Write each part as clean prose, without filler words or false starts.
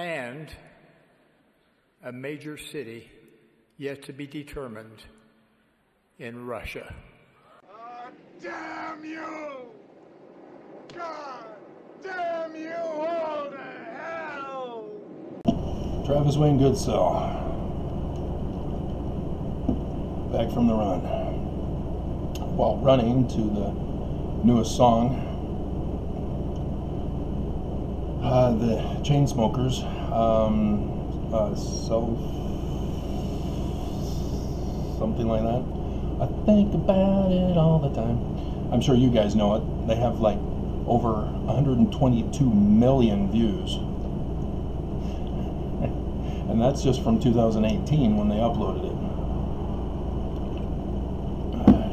and a major city yet to be determined in Russia. Damn you! God damn you all to hell! Travis Wayne Goodsell, back from the run. While running to the newest song, the Chainsmokers, something like that. I think about it all the time. I'm sure you guys know it. They have like over 122 million views. And that's just from 2018 when they uploaded it.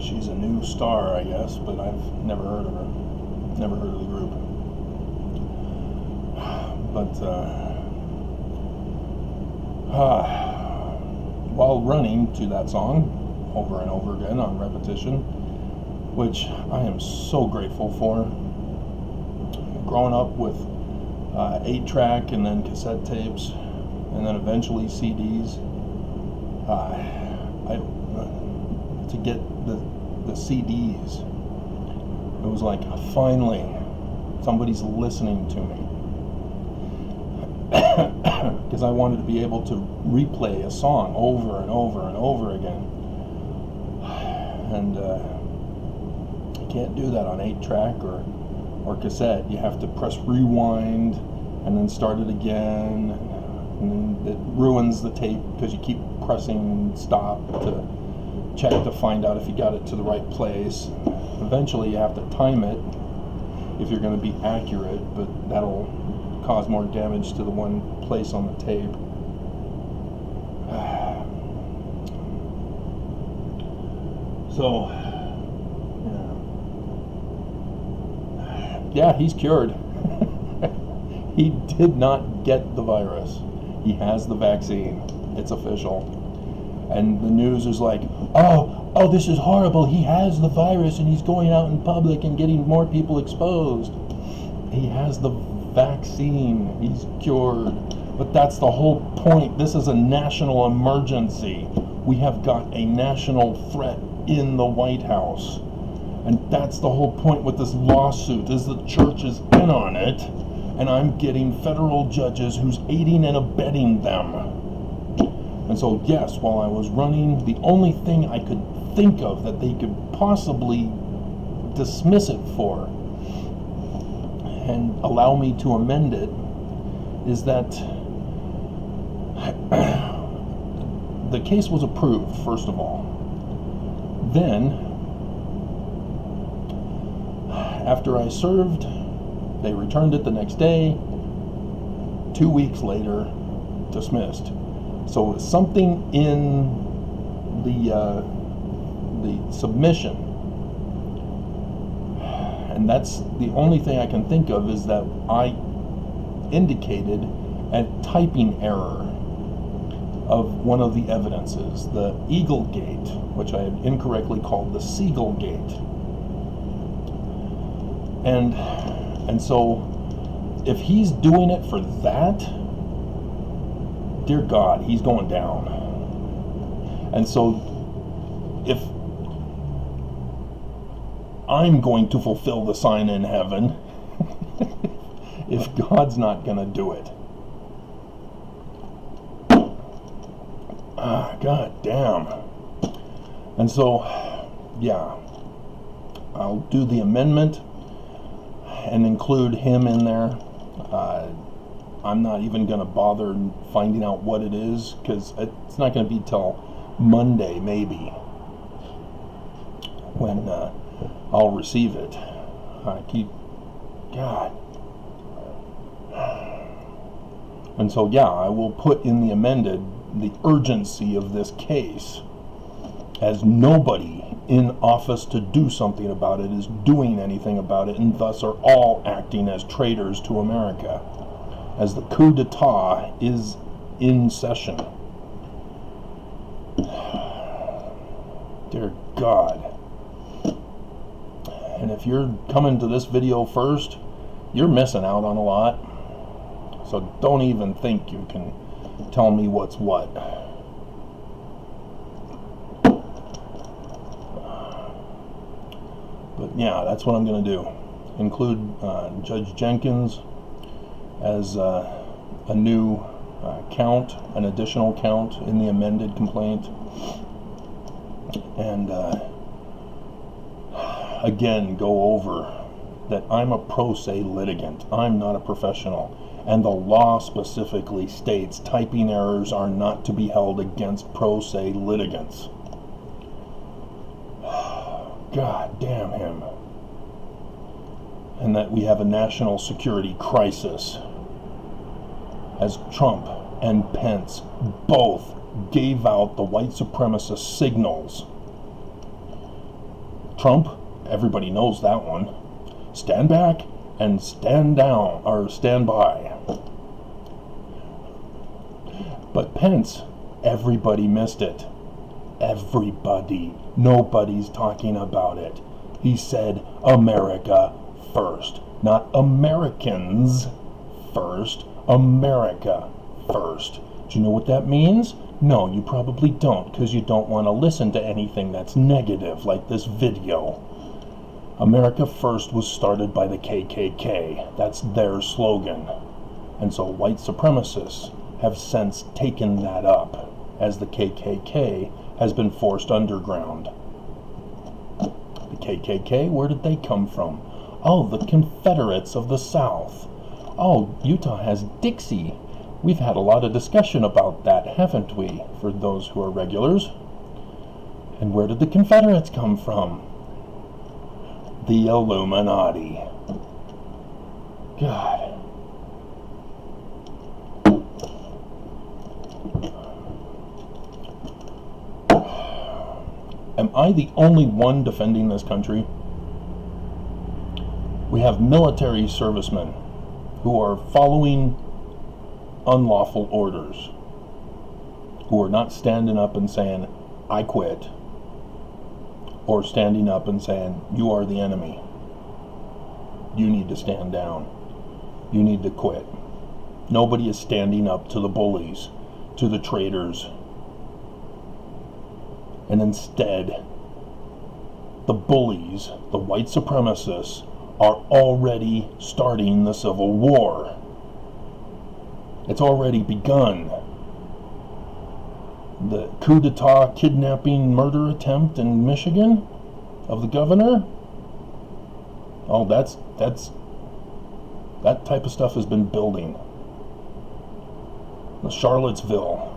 She's a new star, I guess, but I've never heard of her. Never heard of the group. But while running to that song over and over again on repetition, which I am so grateful for. Growing up with 8-track and then cassette tapes and then eventually CDs, to get the CDs, it was like finally somebody's listening to me. Because I wanted to be able to replay a song over and over and over again. And you can't do that on 8-track or cassette. You have to press rewind and then start it again. And it ruins the tape because you keep pressing stop to check to find out if you got it to the right place. Eventually you have to time it if you're going to be accurate, but that'll cause more damage to the one place on the tape. So, yeah, he's cured. He did not get the virus. He has the vaccine. It's official. And the news is like, oh, this is horrible. He has the virus and he's going out in public and getting more people exposed. He has the vaccine. He's cured. But that's the whole point. This is a national emergency. We have got a national threat in the White House. And that's the whole point with this lawsuit, is the church is in on it, and I'm getting federal judges who's aiding and abetting them. And so, yes, while I was running, the only thing I could think of that they could possibly dismiss it for and allow me to amend it is that the case was approved, first of all. Then, after I served, they returned it the next day. 2 weeks later, dismissed. So something in the submission, and that's the only thing I can think of, is that I indicated a typing error of one of the evidences, the Eagle Gate, which I had incorrectly called the Seagull Gate. And so if he's doing it for that, dear God, he's going down. And so if I'm going to fulfill the sign in heaven, if God's not going to do it, God damn. And so, yeah, I'll do the amendment and include him in there. I'm not even going to bother finding out what it is, because it's not going to be till Monday, maybe, when I'll receive it. God. And so, yeah, I will put in the amended the urgency of this case, as nobody in office to do something about it is doing anything about it, and thus are all acting as traitors to America, as the coup d'etat is in session. Dear God. And if you're coming to this video first, you're missing out on a lot. So don't even think you can tell me what's what. But yeah, that's what I'm going to do. Include Judge Jenkins as a new count, an additional count in the amended complaint. And again, go over that I'm a pro se litigant. I'm not a professional. And the law specifically states typing errors are not to be held against pro se litigants. God damn him. And that we have a national security crisis, as Trump and Pence both gave out the white supremacist signals. Trump, everybody knows that one. Stand back and stand down, or stand by. But Pence, everybody missed it. Everybody. Nobody's talking about it. He said America first. Not Americans first. America first. Do you know what that means? No, you probably don't, because you don't want to listen to anything that's negative, like this video. America First was started by the KKK. That's their slogan. And so white supremacists have since taken that up, as the KKK has been forced underground. The KKK, where did they come from? Oh, the Confederates of the South. Oh, Utah has Dixie. We've had a lot of discussion about that, haven't we, for those who are regulars? And where did the Confederates come from? The Illuminati. God. Am I the only one defending this country? We have military servicemen who are following unlawful orders, who are not standing up and saying, I quit, or standing up and saying, you are the enemy. You need to stand down. You need to quit. Nobody is standing up to the bullies, to the traitors. And instead, the bullies, the white supremacists, are already starting the Civil War. It's already begun. The coup d'etat, kidnapping, murder attempt in Michigan of the governor. Oh, that type of stuff has been building. The Charlottesville,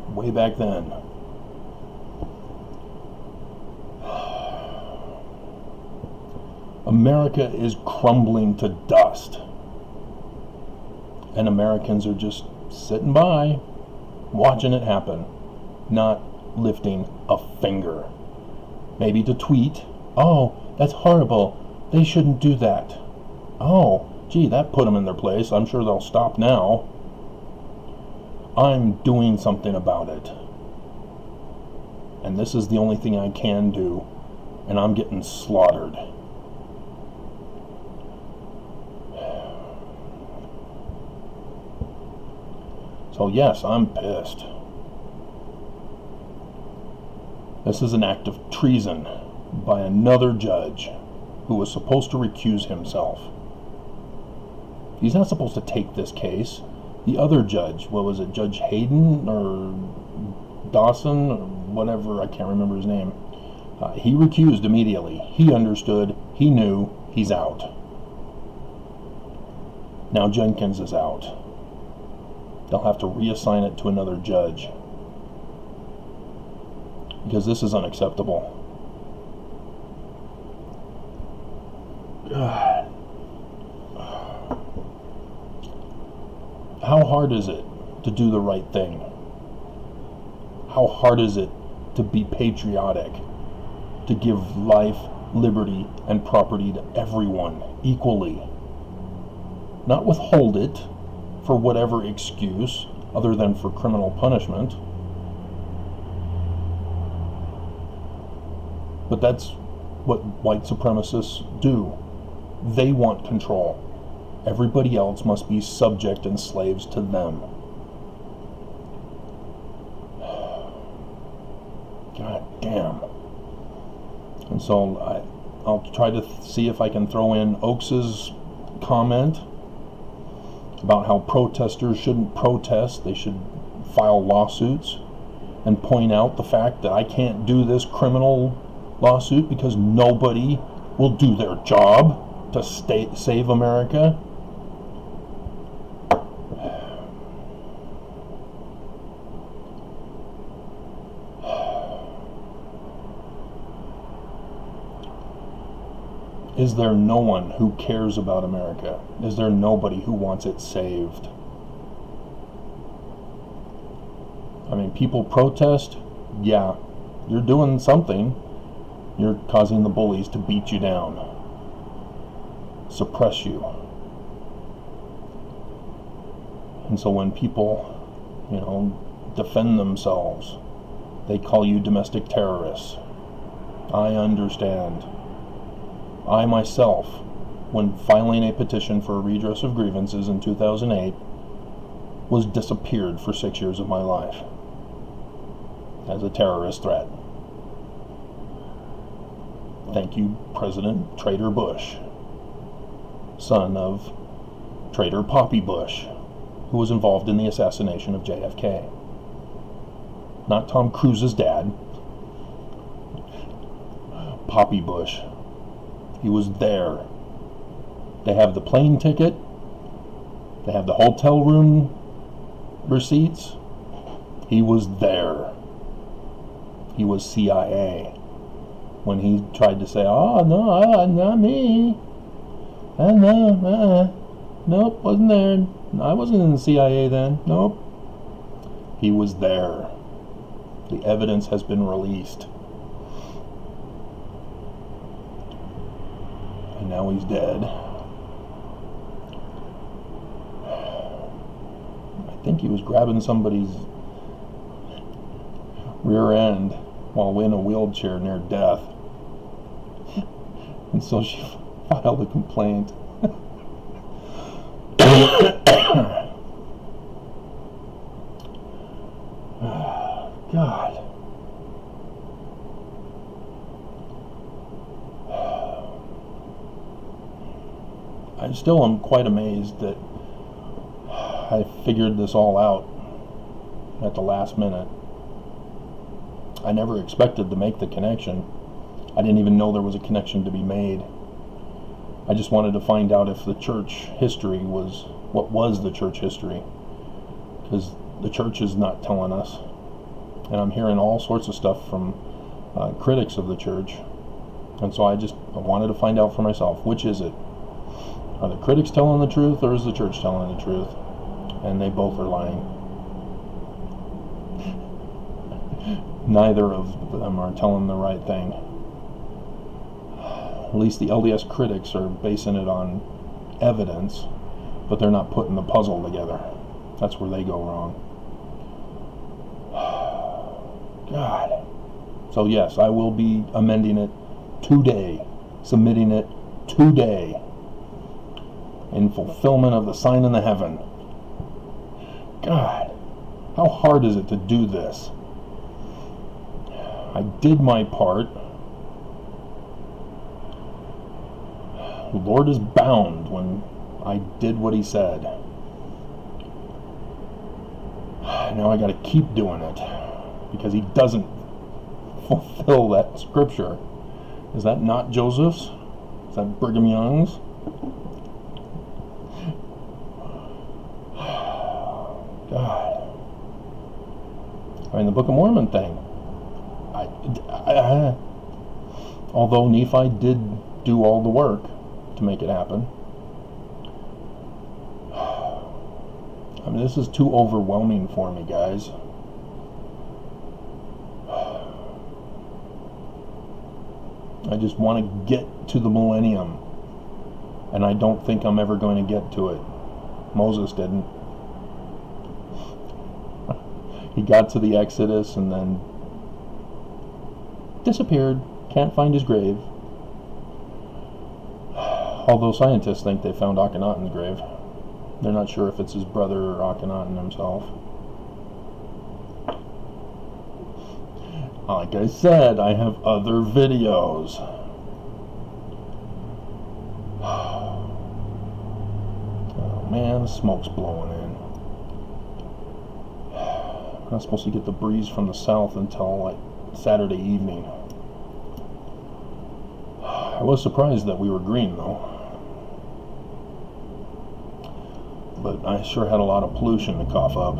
way back then. America is crumbling to dust. And Americans are just sitting by, watching it happen, not lifting a finger. Maybe to tweet, oh, that's horrible, they shouldn't do that. Oh, gee, that put them in their place, I'm sure they'll stop now. I'm doing something about it. And this is the only thing I can do, and I'm getting slaughtered. So yes, I'm pissed. This is an act of treason by another judge who was supposed to recuse himself. He's not supposed to take this case. The other judge, what was it, Judge Hayden or Dawson or whatever, I can't remember his name. He recused immediately. He understood, he knew, he's out. Now Jenkins is out. They'll have to reassign it to another judge, because this is unacceptable. God. How hard is it to do the right thing? How hard is it to be patriotic, to give life, liberty, and property to everyone equally? Not withhold it for whatever excuse other than for criminal punishment. But that's what white supremacists do. They want control. Everybody else must be subject and slaves to them. God damn. And so I'll try to see if I can throw in Oakes's comment about how protesters shouldn't protest, they should file lawsuits, and point out the fact that I can't do this criminal lawsuit because nobody will do their job to save America. Is there no one who cares about America? Is there nobody who wants it saved? I mean, people protest. Yeah, you're doing something. You're causing the bullies to beat you down, suppress you. And so when people, defend themselves, they call you domestic terrorists. I understand. I myself, when filing a petition for a redress of grievances in 2008, was disappeared for 6 years of my life as a terrorist threat. Thank you, President Traitor Bush, son of Traitor Poppy Bush, who was involved in the assassination of JFK. Not Tom Cruise's dad, Poppy Bush. He was there. They have the plane ticket. They have the hotel room receipts. He was there. He was CIA. When he tried to say, "Oh, no, not me. No, nope, wasn't there. I wasn't in the CIA then. Nope." He was there. The evidence has been released. And now he's dead. I think he was grabbing somebody's rear end while in a wheelchair near death. And so she filed a complaint. God. I still am quite amazed that I figured this all out at the last minute. I never expected to make the connection. I didn't even know there was a connection to be made. I just wanted to find out if the church history was what was the church history, because the church is not telling us. And I'm hearing all sorts of stuff from critics of the church. And so I wanted to find out for myself, which is it? Are the critics telling the truth, or is the church telling the truth? And they both are lying. Neither of them are telling the right thing. At least the LDS critics are basing it on evidence, but they're not putting the puzzle together. That's where they go wrong. God. So yes, I will be amending it today, submitting it today, in fulfillment of the sign in the heaven. God, how hard is it to do this? I did my part. The Lord is bound when I did what he said. Now I got to keep doing it because he doesn't fulfill that scripture. Is that not Joseph's? Is that Brigham Young's? God. I mean, the Book of Mormon thing. Although Nephi did do all the work to make it happen. I mean, this is too overwhelming for me, guys. I just want to get to the millennium, and I don't think I'm ever going to get to it. Moses didn't. He got to the Exodus and then disappeared. Can't find his grave. Although scientists think they found Akhenaten's grave. They're not sure if it's his brother or Akhenaten himself. Like I said, I have other videos. Oh man, the smoke's blowing in. I'm not supposed to get the breeze from the south until like Saturday evening. I was surprised that we were green though. But I sure had a lot of pollution to cough up.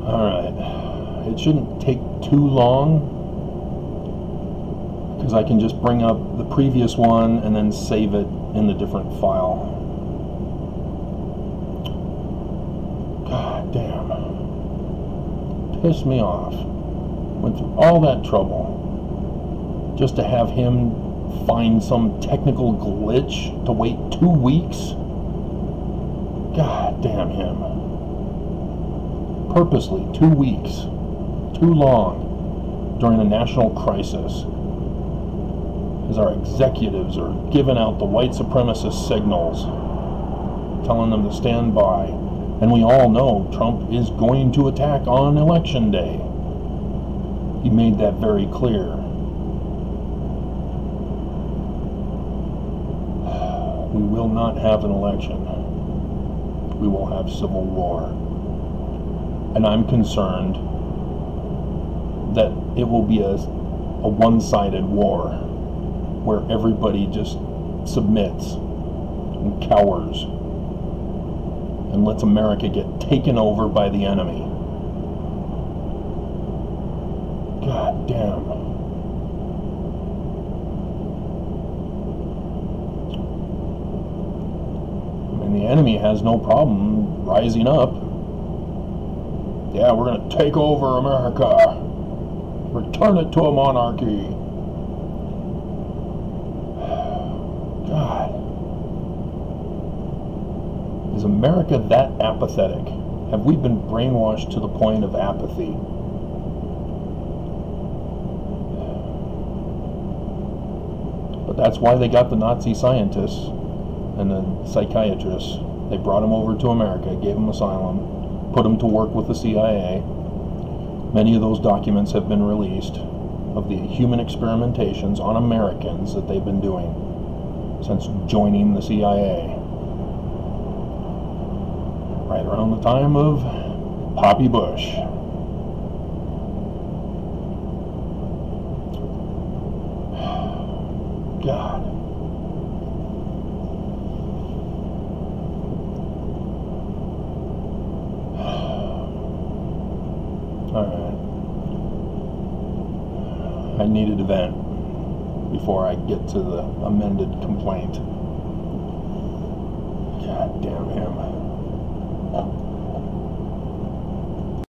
Alright, it shouldn't take too long, because I can just bring up the previous one and then save it in the different file. God damn. Pissed me off. Went through all that trouble just to have him find some technical glitch to wait 2 weeks. God damn him. Purposely 2 weeks. Too long during a national crisis. As our executives are giving out the white supremacist signals, telling them to stand by. And we all know Trump is going to attack on election day. He made that very clear. We will not have an election. We will have civil war. And I'm concerned that it will be a one-sided war where everybody just submits and cowers and lets America get taken over by the enemy. God damn. The enemy has no problem rising up. Yeah, we're going to take over America. Return it to a monarchy. God. Is America that apathetic? Have we been brainwashed to the point of apathy? But that's why they got the Nazi scientists and the psychiatrists. They brought them over to America, gave them asylum, put them to work with the CIA. Many of those documents have been released of the human experimentations on Americans that they've been doing since joining the CIA. Right around the time of Poppy Bush. God. Alright. I needed to vent before I get to the amended complaint. God damn him.